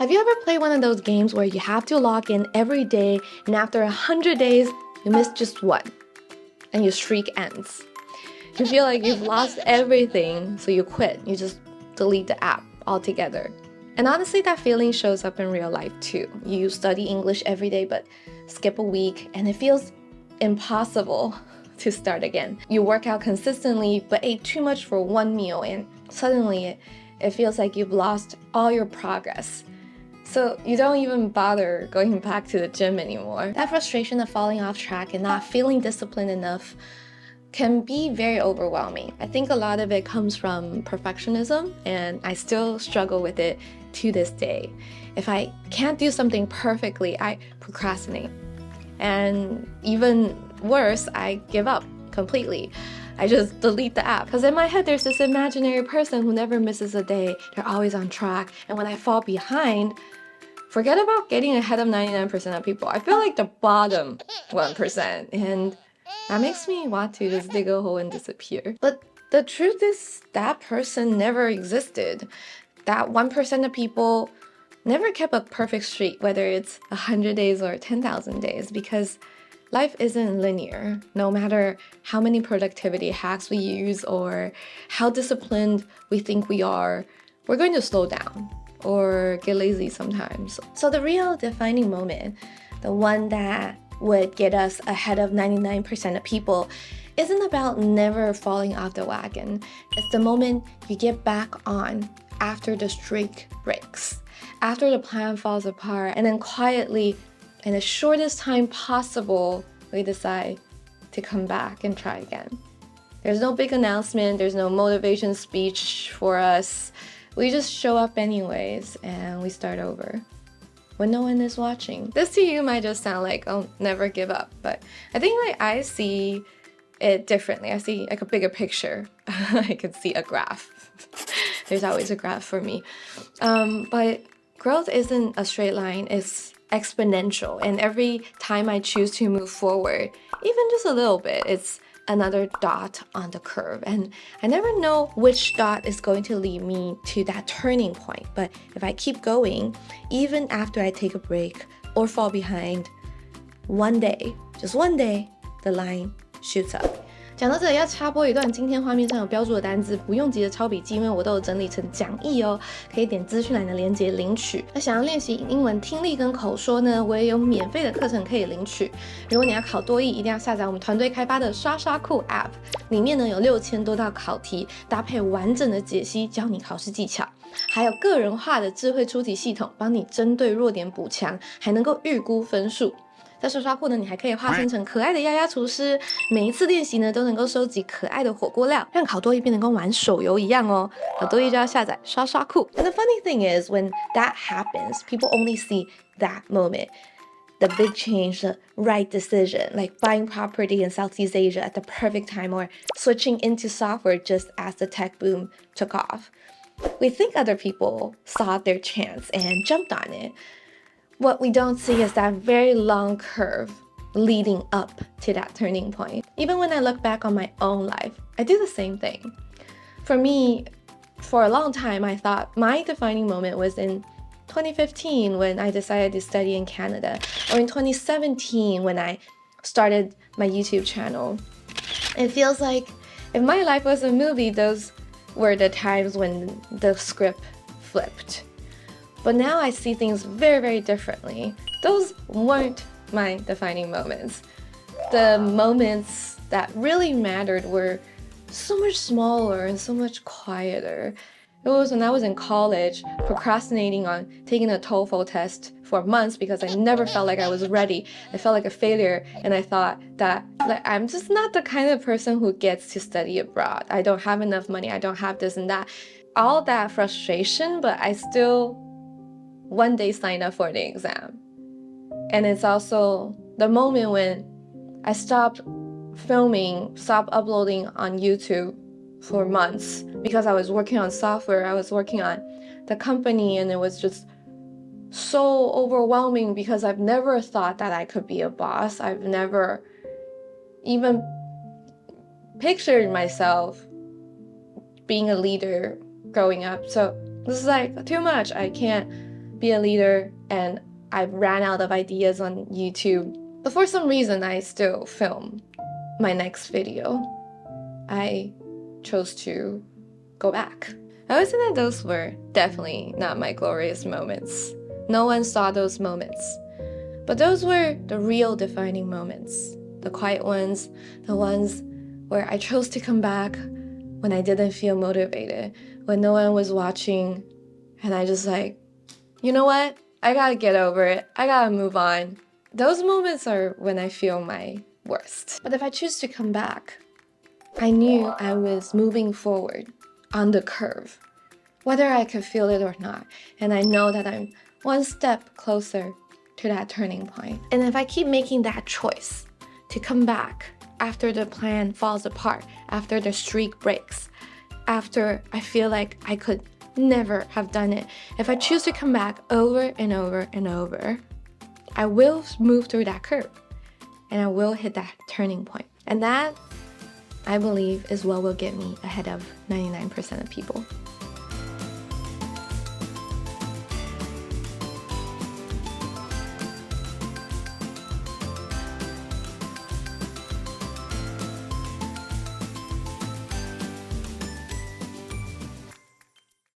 Have you ever played one of those games where you have to log in every day and after 100 days, you miss just one and your streak ends? You feel like you've lost everything, so you quit. You just delete the app altogether. And honestly, that feeling shows up in real life too. You study English every day but skip a week and it feels impossible to start again. You work out consistently but ate too much for one meal and suddenly it feels like you've lost all your progress. So you don't even bother going back to the gym anymore. That frustration of falling off track and not feeling disciplined enough can be very overwhelming. I think a lot of it comes from perfectionism, and I still struggle with it to this day. If I can't do something perfectly, I procrastinate. And even worse, I give up completely. I just delete the app. Because in my head, there's this imaginary person who never misses a day. They're always on track. And when I fall behind, forget about getting ahead of 99% of people. I feel like the bottom 1%. And that makes me want to just dig a hole and disappear. But the truth is that person never existed. That 1% of people never kept a perfect streak, whether it's 100 days or 10,000 days, because life isn't linear. No matter how many productivity hacks we use or how disciplined we think we are, we're going to slow down or get lazy sometimes. So the real defining moment, the one that would get us ahead of 99% of people, isn't about never falling off the wagon. It's the moment you get back on after the streak breaks, after the plan falls apart, and then quietly, in the shortest time possible, we decide to come back and try again. There's no big announcement, there's no motivation speech for us. We just show up anyways and we start over when no one is watching. This to you might just sound like, oh, never give up. But I think I see it differently. I see like a bigger picture. I can see a graph. There's always a graph for me. But growth isn't a straight line, it's exponential. And every time I choose to move forward, even just a little bit, it's another dot on the curve. And I never know which dot is going to lead me to that turning point. But if I keep going, even after I take a break or fall behind, one day, just one day, the line shoots up. 讲到这里要插播一段，今天画面上有标注的单字，不用急着抄笔记，因为我都有整理成讲义哦，可以点资讯栏的连结领取。那想要练习英文听力跟口说呢，我也有免费的课程可以领取。如果你要考多益，一定要下载我们团队开发的刷刷库 App， 里面呢有6000多道考题，搭配完整的解析，教你考试技巧。还有个人化的智慧出题系统，帮你针对弱点补强，还能够预估分数。在刷刷库呢，你还可以化身成可爱的丫丫厨师，每一次练习呢都能够收集可爱的火锅料，让考多益变得跟玩手游一样哦。考多益就要下载刷刷库。And the funny thing is, when that happens, people only see that moment. The big change, the right decision, like buying property in Southeast Asia at the perfect time or switching into software just as the tech boom took off. We think other people saw their chance and jumped on it. What we don't see is that very long curve leading up to that turning point. Even when I look back on my own life, I do the same thing. For me, for a long time, I thought my defining moment was in 2015 when I decided to study in Canada, or in 2017 when I started my YouTube channel. It feels like if my life was a movie, those were the times when the script flipped. But now I see things very, very differently. Those weren't my defining moments. The moments that really mattered were so much smaller and so much quieter. It was when I was in college, procrastinating on taking a TOEFL test for months because I never felt like I was ready. I felt like a failure, and I thought that I'm just not the kind of person who gets to study abroad. I don't have enough money, I don't have this and that. All that frustration, but I still one day signed up for the exam. And it's also the moment when I stopped filming, stopped uploading on YouTube for months because I was working on software, I was working on the company, and it was just so overwhelming because I've never thought that I could be a boss. I've never even pictured myself being a leader growing up. So this is like too much. I can't be a leader and I ran out of ideas on YouTube. But for some reason, I still film my next video. I chose to go back. I would say that those were definitely not my glorious moments. No one saw those moments. But those were the real defining moments. The quiet ones, the ones where I chose to come back when I didn't feel motivated, when no one was watching, and I just like, you know what? I gotta get over it. I gotta move on. Those moments are when I feel my worst. But if I choose to come back, I knew I was moving forward on the curve, whether I could feel it or not. And I know that I'm one step closer to that turning point. And if I keep making that choice to come back after the plan falls apart, after the streak breaks, after I feel like I could never have done it, if I choose to come back over and over and over, I will move through that curve and I will hit that turning point. And that, I believe, is what will get me ahead of 99% of people.